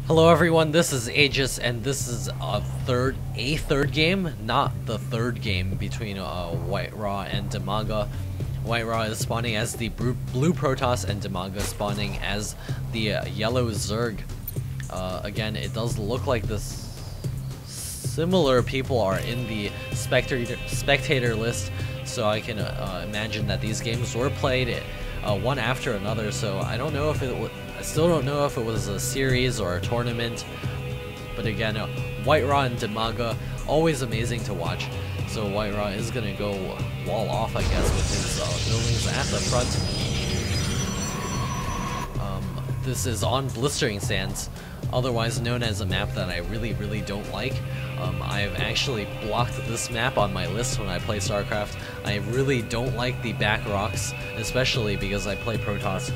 Hello everyone, this is Aegis, and this is a third game, not the third game between WhiteRa and Dimaga. WhiteRa is spawning as the blue Protoss, and Dimaga spawning as the yellow Zerg. Again, it does look like this. Similar people are in the spectator list, so I can imagine that these games were played one after another. So I don't know if I still don't know if it was a series or a tournament, but again, WhiteRa and Dimaga, always amazing to watch. So WhiteRa is gonna go wall off, I guess, with his buildings at the front. This is on Blistering Sands, otherwise known as a map that I really don't like. I've actually blocked this map on my list when I play StarCraft. I really don't like the back rocks, especially because I play Protoss.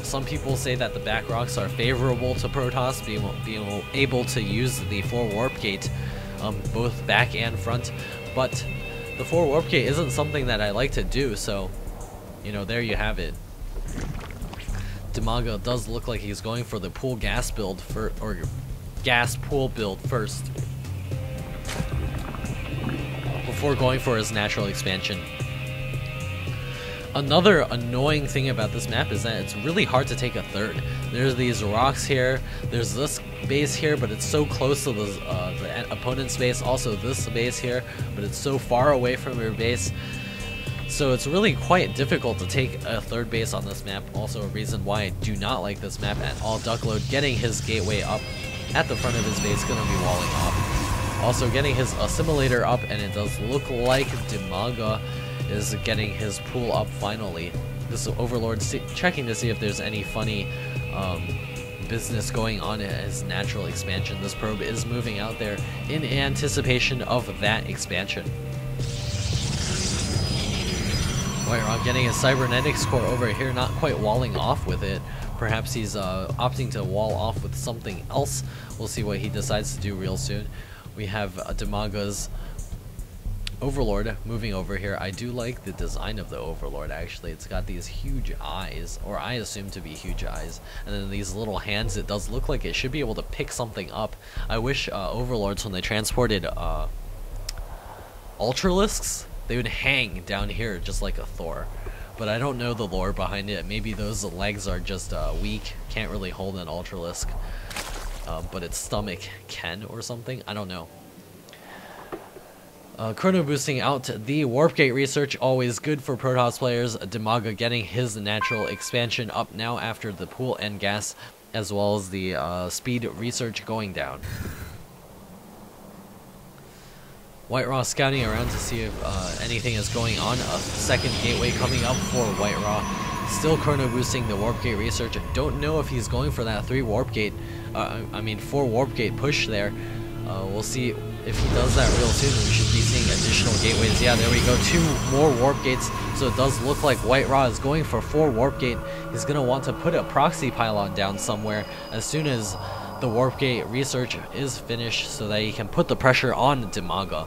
Some people say that the back rocks are favorable to Protoss, being able to use the 4 warp gate, both back and front. But the 4 warp gate isn't something that I like to do, so there you have it. Dimaga does look like he's going for the pool gas build or gas pool build first, before going for his natural expansion. Another annoying thing about this map is that it's really hard to take a third. There's these rocks here, there's this base here, but it's so close to the opponent's base, also this base here, but it's so far away from your base. So it's really quite difficult to take a third base on this map. Also a reason why I do not like this map at all. Duckload getting his gateway up at the front of his base, gonna be walling off. Also getting his assimilator up, and it does look like Dimaga is getting his pool up finally. This Overlord checking to see if there's any funny business going on in his natural expansion. This probe is moving out there in anticipation of that expansion. WhiteRa getting his cybernetics core over here, not quite walling off with it. Perhaps he's opting to wall off with something else. We'll see what he decides to do real soon. We have Dimaga's Overlord moving over here. I do like the design of the Overlord, actually. It's got these huge eyes, or I assume to be huge eyes, and then these little hands. It does look like it should be able to pick something up. I wish Overlords, when they transported Ultralisks, they would hang down here just like a Thor. But I don't know the lore behind it. Maybe those legs are just weak, can't really hold an Ultralisk. But its stomach can or something, I don't know. Chrono boosting out the Warp Gate research, always good for Protoss players. Dimaga getting his natural expansion up now after the pool and gas, as well as the speed research going down. WhiteRa scouting around to see if anything is going on. A second gateway coming up for WhiteRa. Still chrono boosting the Warp Gate research. I don't know if he's going for that 4 Warp Gate push there. We'll see if he does that real soon. We should be seeing additional gateways. Yeah, there we go. 2 more Warp Gates. So it does look like WhiteRa is going for 4 Warp Gate. He's going to want to put a proxy pylon down somewhere as soon as the Warp Gate research is finished, so that he can put the pressure on Dimaga.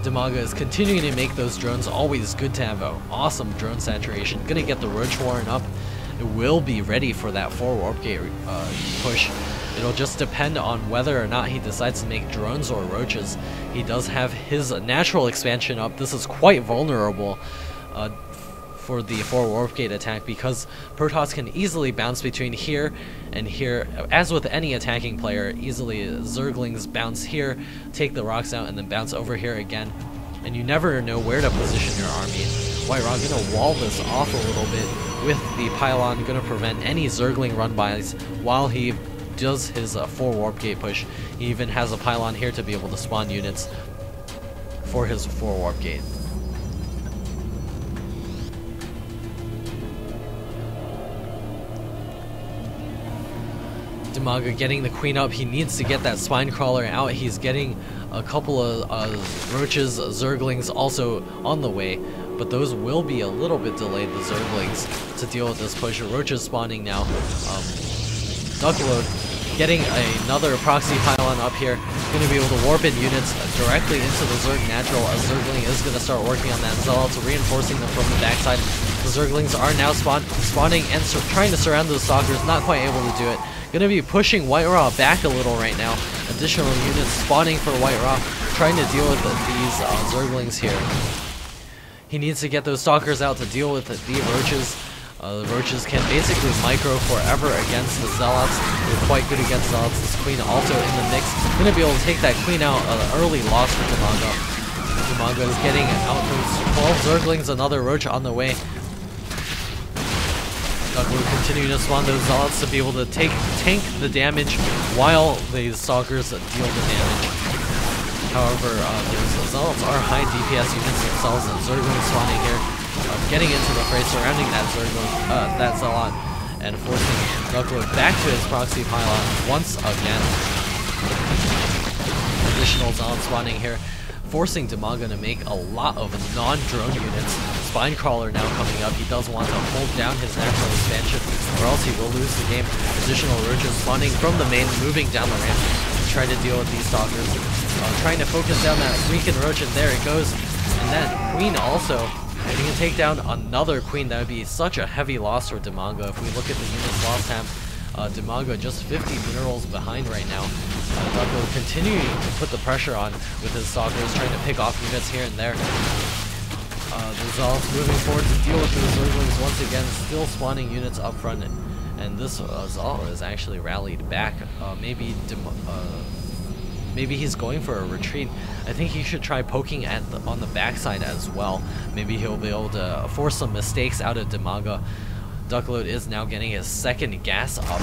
Dimaga is continuing to make those drones. Always good to have an awesome drone saturation. Gonna get the Roach Warren up. It will be ready for that 4 Warp Gate push. It'll just depend on whether or not he decides to make drones or roaches. He does have his natural expansion up. This is quite vulnerable for the 4 Warp Gate attack, because Protoss can easily bounce between here and here. As with any attacking player, easily Zerglings bounce here, take the rocks out, and then bounce over here again. And you never know where to position your army. WhiteRa gonna wall this off a little bit with the pylon, gonna prevent any Zergling run-bys while he does his 4 Warp Gate push. He even has a pylon here to be able to spawn units for his 4 Warp Gate. Dimaga getting the queen up. He needs to get that spine crawler out. He's getting a couple of roaches, Zerglings also on the way, but those will be a little bit delayed, the Zerglings, to deal with this push. Roaches spawning now. Duckload getting another proxy pylon up here. Going to be able to warp in units directly into the Zerg natural. A Zergling is going to start working on that. Zealots reinforcing them from the backside. The Zerglings are now spawning and trying to surround those Stalkers. Not quite able to do it. Gonna be pushing WhiteRa back a little right now. Additional units spawning for WhiteRa, trying to deal with these Zerglings here. He needs to get those Stalkers out to deal with the Roaches. The Roaches can basically micro forever against the Zealots. They're quite good against Zealots. This Queen also in the mix. Gonna be able to take that Queen out. Early loss for Dimaga. Dimaga is getting out those 12 Zerglings. Another Roach on the way. Duckload continuing to spawn those Zealots to be able to tank the damage while the Stalkers deal the damage. However, those Zealots are high DPS units themselves, and Zerglings spawning here. Getting into the fray, surrounding that Zealot, and forcing Duckload back to his proxy pylon once again. Additional Zealot spawning here, forcing Dimaga to make a lot of non-drone units. Spinecrawler now coming up. He does want to hold down his natural expansion, or else he will lose the game. Additional Roaches spawning from the main, moving down the ramp to try to deal with these Stalkers. Trying to focus down that freaking Roach, and there it goes. And that Queen also. If he can take down another Queen, that would be such a heavy loss for Dimaga. If we look at the units lost tab, Dimaga just 50 minerals behind right now. Duckload continuing to put the pressure on with his Stalkers, trying to pick off units here and there. The Zealots moving forward to deal with those Zerglings once again, still spawning units up front. And this Zealot is actually rallied back. Maybe he's going for a retreat. I think he should try poking at on the backside as well. Maybe he'll be able to force some mistakes out of Dimaga. Duckload is now getting his second gas up.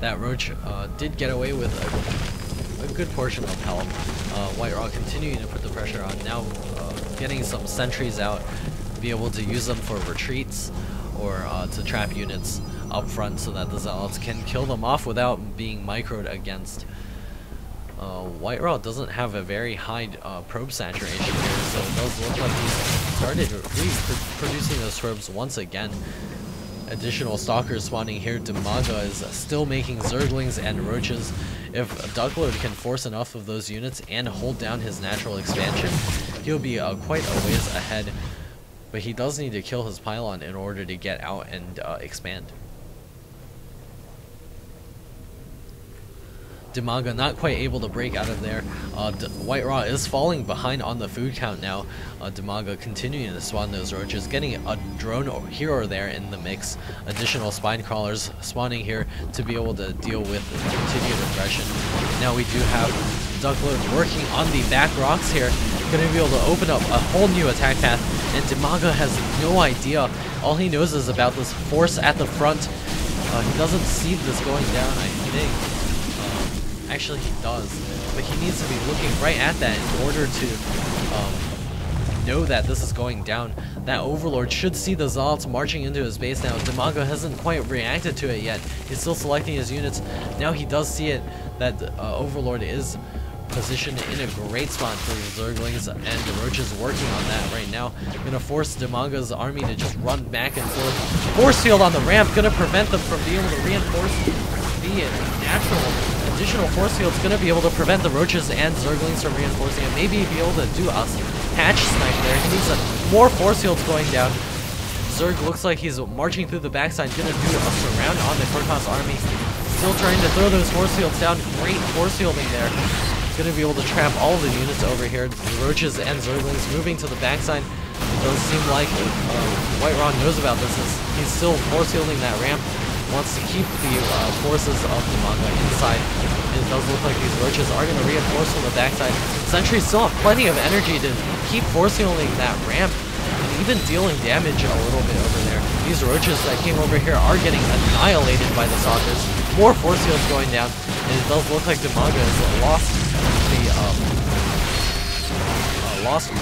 That Roach did get away with a good portion of health. WhiteRa continuing to put the pressure on, now getting some sentries out, be able to use them for retreats or to trap units up front so that the Zealots can kill them off without being microed against. WhiteRa doesn't have a very high probe saturation here, so it does look like he's started producing those probes once again. Additional Stalkers spawning here. Dimaga is still making Zerglings and Roaches. If Duckload can force enough of those units and hold down his natural expansion, he'll be quite a ways ahead. But he does need to kill his pylon in order to get out and expand. Dimaga not quite able to break out of there. WhiteRa is falling behind on the food count now. Dimaga continuing to spawn those Roaches, getting a drone here or there in the mix. Additional Spinecrawlers spawning here to be able to deal with the continued aggression. Now we do have Duckload working on the back rocks here, going to be able to open up a whole new attack path, and Dimaga has no idea. All he knows is about this force at the front. He doesn't see this going down, I think. Actually, he does, but he needs to be looking right at that in order to know that this is going down. That Overlord should see the Zealots marching into his base now. Dimaga hasn't quite reacted to it yet. He's still selecting his units. Now he does see it, that Overlord is positioned in a great spot for the Zerglings, and the Roach is working on that right now. Gonna force Dimaga's army to just run back and forth. Force field on the ramp, gonna prevent them from being able to reinforce the natural. Additional force field's gonna be able to prevent the Roaches and Zerglings from reinforcing it. Maybe be able to do a hatch snipe there. He needs more force fields going down. Zerg looks like he's marching through the backside, gonna do a surround on the Kurkos army. Still trying to throw those force fields down. Great force fielding there. Gonna be able to trap all the units over here. The Roaches and Zerglings moving to the backside. It does seem like WhiteRa knows about this. He's still force fielding that ramp. Wants to keep the forces of Dimaga inside. It does look like these Roaches are going to reinforce from the backside. Sentries still have plenty of energy to keep force fielding that ramp and even dealing damage a little bit over there. These Roaches that came over here are getting annihilated by the Stalkers. More force fields going down, and it does look like Dimaga has lost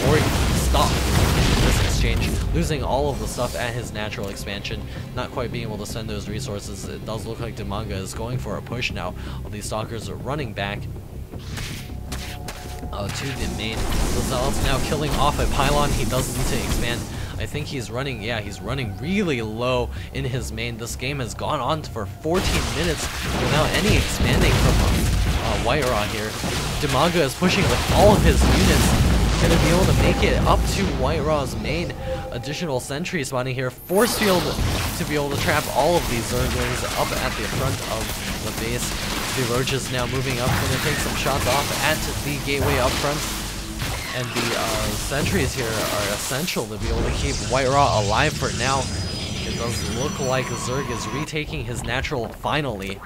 more stock in this exchange, losing all of the stuff at his natural expansion, not quite being able to send those resources. It does look like Dimaga is going for a push now. All these Stalkers are running back to the main. The Zealot's now killing off a pylon. He does need to expand. I think he's running, yeah, he's running really low in his main. This game has gone on for 14 minutes without any expanding from WhiteRa here. Dimaga is pushing with all of his units, going to be able to make it up to WhiteRa's main. Additional sentry spawning here. Force field to be able to trap all of these Zerglings up at the front of the base. The Roaches now moving up, going to take some shots off at the gateway up front. And the sentries here are essential to be able to keep WhiteRa alive for now. It does look like Zerg is retaking his natural finally.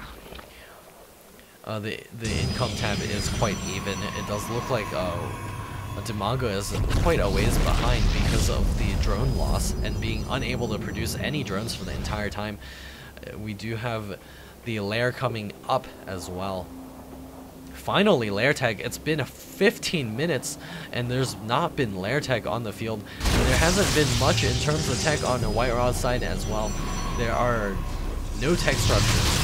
The income tab is quite even. It does look like Dimaga is quite a ways behind because of the drone loss and being unable to produce any drones for the entire time. We do have the lair coming up as well. Finally, lair tag. It's been 15 minutes and there's not been lair tag on the field. And there hasn't been much in terms of tech on the WhiteRa side as well. There are no tech structures.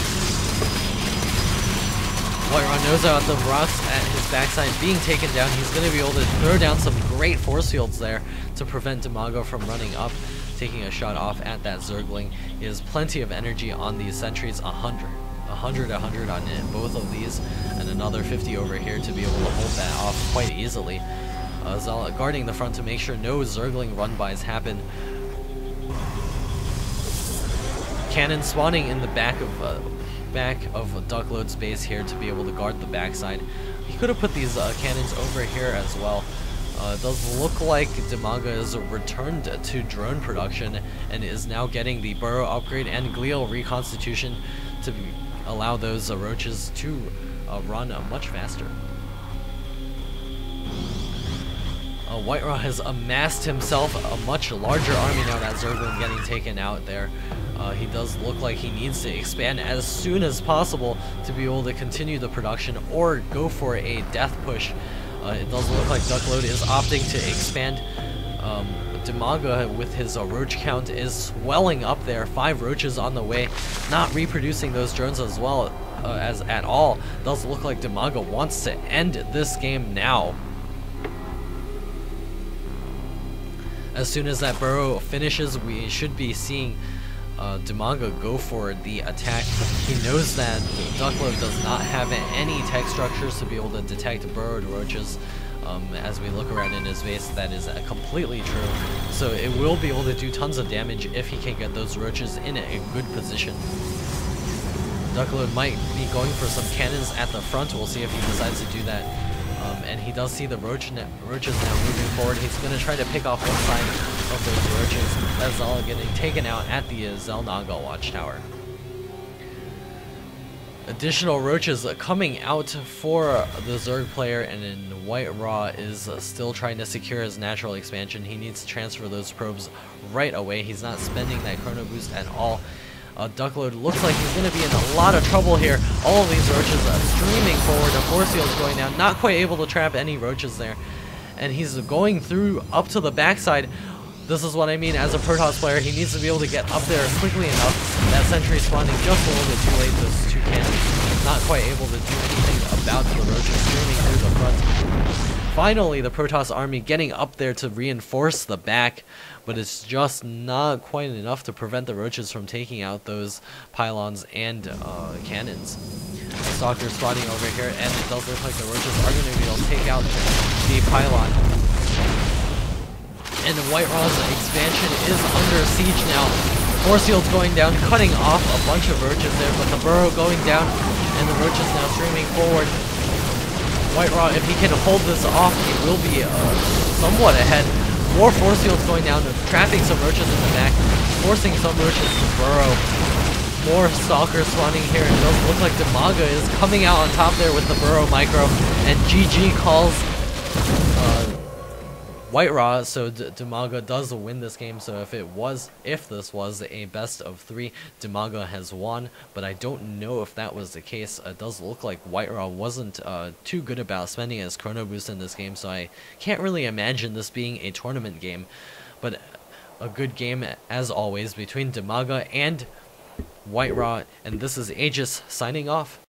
WhiteRa knows about the rocks at his backside being taken down. He's going to be able to throw down some great force fields there to prevent Dimaga from running up, taking a shot off at that Zergling. He has plenty of energy on these sentries, 100 on both of these, and another 50 over here to be able to hold that off quite easily. Zala guarding the front to make sure no Zergling run-bys happen. Cannon spawning in the back of Duckload's base here to be able to guard the backside. He could have put these cannons over here as well. It does look like Dimaga is returned to drone production and is now getting the burrow upgrade and glial reconstitution to allow those roaches to run much faster. WhiteRa has amassed himself a much larger army now that Zergling getting taken out there. He does look like he needs to expand as soon as possible to be able to continue the production or go for a death push. It does look like Duckload is opting to expand. Dimaga with his roach count is swelling up there. 5 roaches on the way, not reproducing those drones as well as at all. Does look like Dimaga wants to end this game now. As soon as that burrow finishes, we should be seeing Dimaga go for the attack. He knows that Duckload does not have any tech structures to be able to detect burrowed roaches. As we look around in his base, that is completely true. So it will be able to do tons of damage if he can get those roaches in a good position. Duckload might be going for some cannons at the front. We'll see if he decides to do that. And he does see the roaches now moving forward. He's going to try to pick off one side of those roaches. That's all getting taken out at the Xel'Naga watchtower. Additional roaches coming out for the Zerg player, and then WhiteRa is still trying to secure his natural expansion. He needs to transfer those probes right away. He's not spending that chrono boost at all. Duckload looks like he's going to be in a lot of trouble here. All of these roaches streaming forward. The force field's going down. Not quite able to trap any roaches there. And he's going through up to the backside. This is what I mean as a Protoss player. He needs to be able to get up there quickly enough. That sentry spawning just a little bit too late. Those 2 cannons not quite able to do anything about the roaches streaming through the front. Finally, the Protoss army getting up there to reinforce the back, but it's just not quite enough to prevent the roaches from taking out those pylons and cannons. Stalker spotting over here, and it does look like the roaches are going to be able to take out the pylon. And WhiteRa's expansion is under siege now. Force field's going down, cutting off a bunch of roaches there, but the burrow going down, and the roaches now streaming forward. WhiteRa, if he can hold this off, he will be somewhat ahead. More force fields going down, trapping some roaches in the back, forcing some roaches to burrow. More stalkers spawning here. It does look like Dimaga is coming out on top there with the burrow micro, and GG calls WhiteRa, so Dimaga does win this game. So if this was a best of 3, Dimaga has won, but I don't know if that was the case. It does look like WhiteRa wasn't too good about spending his chrono boost in this game, so I can't really imagine this being a tournament game. But a good game as always between Dimaga and WhiteRa, and this is Aegis signing off.